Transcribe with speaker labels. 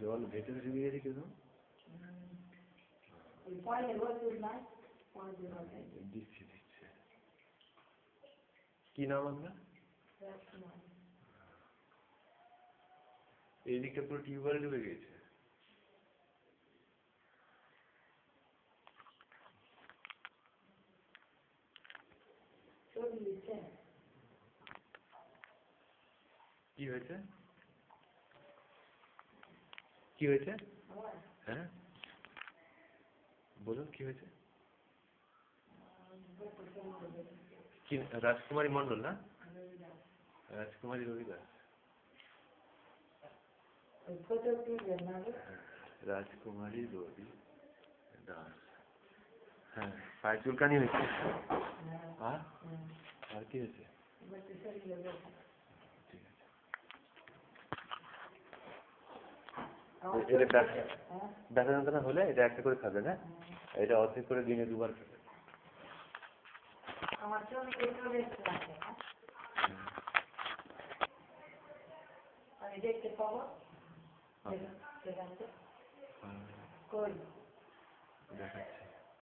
Speaker 1: জল ভেতরে ঢুকে গেছে কেন? দিচ্ছে দিচ্ছে। কি নাম আপনার? এই দিকটা পুরো টিউবওয়েল ঢুকে গেছে। কি হয়েছে? কি হয়েছে? হ্যাঁ বলুন কি হয়েছে? কি রাজকুমারী মন্ডল না? রাজকুমারী রবিদাস। রাজকুমারী রবি দাস। হ্যাঁ পায়ে চুলকানি হয়েছে। আর কি হয়েছে? এটা ব্যথা যন্ত্রণা হলে এটা একটা করে খাবেন, হ্যাঁ? এটা অর্ধেক করে দিনে 2 বার খাবেন। দেখাচ্ছি।